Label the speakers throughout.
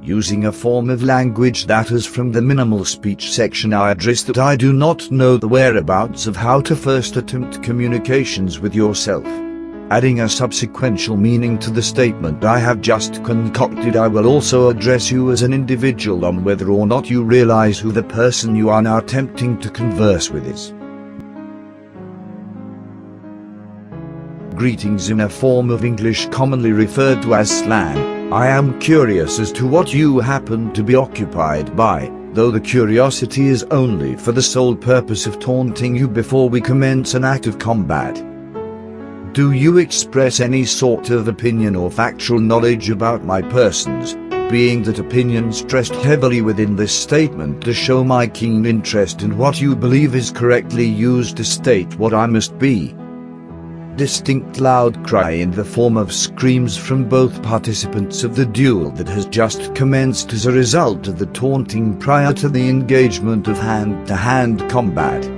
Speaker 1: using a form of language that is from the minimal speech section. I address that I do not know the whereabouts of how to first attempt communications with yourself. Adding a subsequential meaning to the statement I have just concocted, I will also address you as an individual on whether or not you realize who the person you are now attempting to converse with is. Greetings in a form of English commonly referred to as slang. I am curious as to what you happen to be occupied by, though the curiosity is only for the sole purpose of taunting you before we commence an act of combat. Do you express any sort of opinion or factual knowledge about my persons, being that opinion stressed heavily within this statement to show my keen interest in what you believe is correctly used to state what I must be? Distinct loud cry in the form of screams from both participants of the duel that has just commenced as a result of the taunting prior to the engagement of hand-to-hand combat.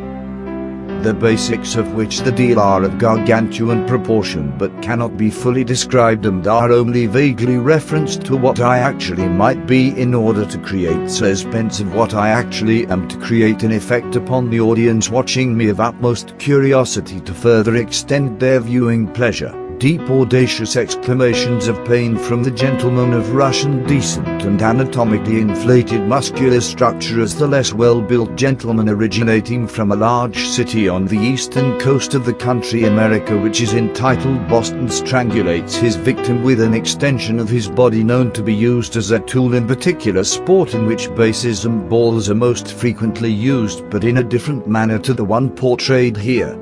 Speaker 1: The basics of which the deal are of gargantuan proportion but cannot be fully described and are only vaguely referenced to what I actually might be in order to create suspense of what I actually am, to create an effect upon the audience watching me of utmost curiosity to further extend their viewing pleasure. Deep audacious exclamations of pain from the gentleman of Russian decent and anatomically inflated muscular structure as the less well-built gentleman originating from a large city on the eastern coast of the country America which is entitled Boston strangulates his victim with an extension of his body known to be used as a tool in particular sport in which bases and balls are most frequently used but in a different manner to the one portrayed here.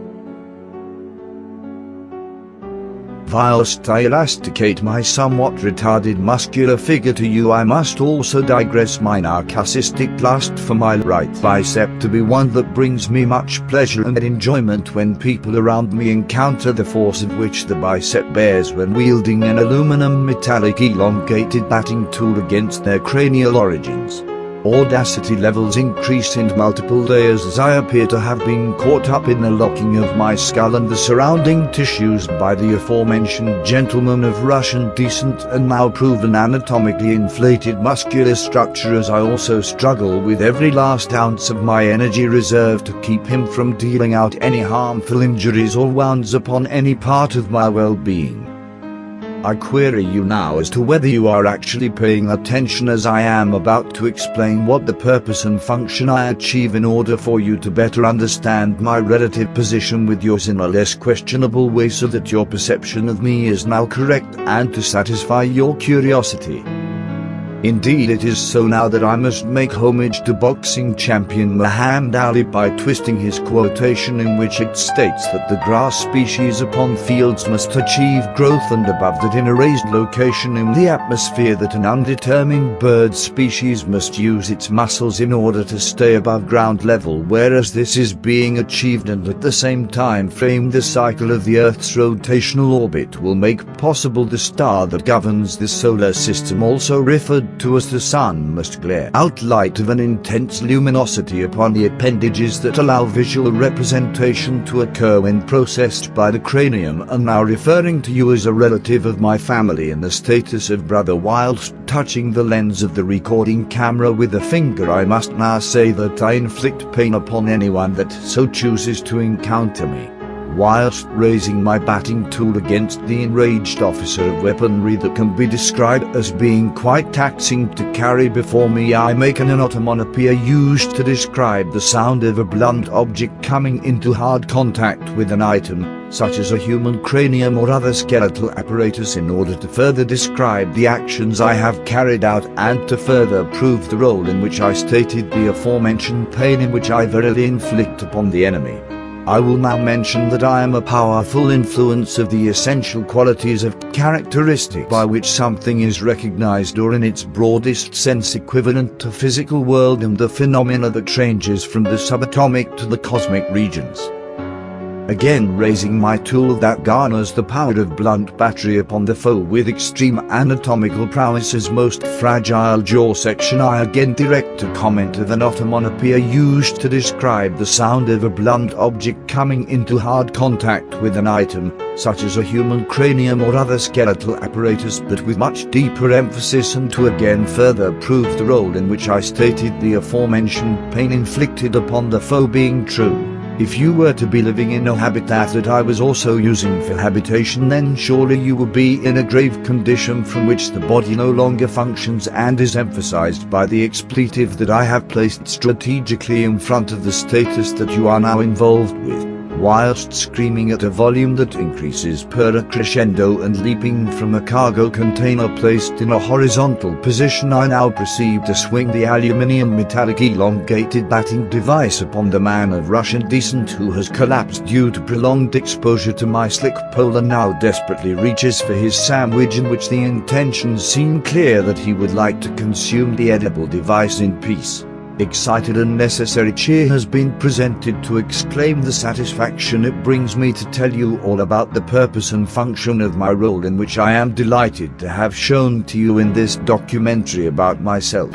Speaker 1: Whilst I elasticate my somewhat retarded muscular figure to you, I must also digress my narcissistic lust for my right bicep to be one that brings me much pleasure and enjoyment when people around me encounter the force of which the bicep bears when wielding an aluminum metallic elongated batting tool against their cranial origins. Audacity levels increase in multiple layers as I appear to have been caught up in the locking of my skull and the surrounding tissues by the aforementioned gentleman of Russian decent and now proven anatomically inflated muscular structure, as I also struggle with every last ounce of my energy reserve to keep him from dealing out any harmful injuries or wounds upon any part of my well-being. I query you now as to whether you are actually paying attention as I am about to explain what the purpose and function I achieve in order for you to better understand my relative position with yours in a less questionable way so that your perception of me is now correct and to satisfy your curiosity. Indeed, it is so now that I must make homage to boxing champion Muhammad Ali by twisting his quotation in which it states that the grass species upon fields must achieve growth and above that in a raised location in the atmosphere that an undetermined bird species must use its muscles in order to stay above ground level, whereas this is being achieved and at the same time frame the cycle of the Earth's rotational orbit will make possible the star that governs the solar system, also referred to as the sun, must glare out light of an intense luminosity upon the appendages that allow visual representation to occur when processed by the cranium, and now referring to you as a relative of my family in the status of brother. Whilst touching the lens of the recording camera with a finger, I must now say that I inflict pain upon anyone that so chooses to encounter me. Whilst raising my batting tool against the enraged officer of weaponry that can be described as being quite taxing to carry before me, I make an onomatopoeia used to describe the sound of a blunt object coming into hard contact with an item, such as a human cranium or other skeletal apparatus, in order to further describe the actions I have carried out and to further prove the role in which I stated the aforementioned pain in which I verily inflict upon the enemy. I will now mention that I am a powerful influence of the essential qualities of characteristic by which something is recognized, or in its broadest sense equivalent to physical world and the phenomena that ranges from the subatomic to the cosmic regions. again raising my tool that garners the power of blunt battery upon the foe with extreme anatomical prowess's most fragile jaw section. I again direct a comment of an onomatopoeia used to describe the sound of a blunt object coming into hard contact with an item, such as a human cranium or other skeletal apparatus, but with much deeper emphasis, and to again further prove the role in which I stated the aforementioned pain inflicted upon the foe being true. If you were to be living in a habitat that I was also using for habitation, then surely you would be in a grave condition from which the body no longer functions, and is emphasized by the expletive that I have placed strategically in front of the status that you are now involved with, whilst screaming at a volume that increases per crescendo and leaping from a cargo container placed in a horizontal position. I now proceed to swing the aluminium metallic elongated batting device upon the man of Russian descent who has collapsed due to prolonged exposure to my slick pole and now desperately reaches for his sandwich, in which the intentions seem clear that he would like to consume the edible device in peace. Excited and necessary cheer has been presented to exclaim the satisfaction it brings me to tell you all about the purpose and function of my role, in which I am delighted to have shown to you in this documentary about myself.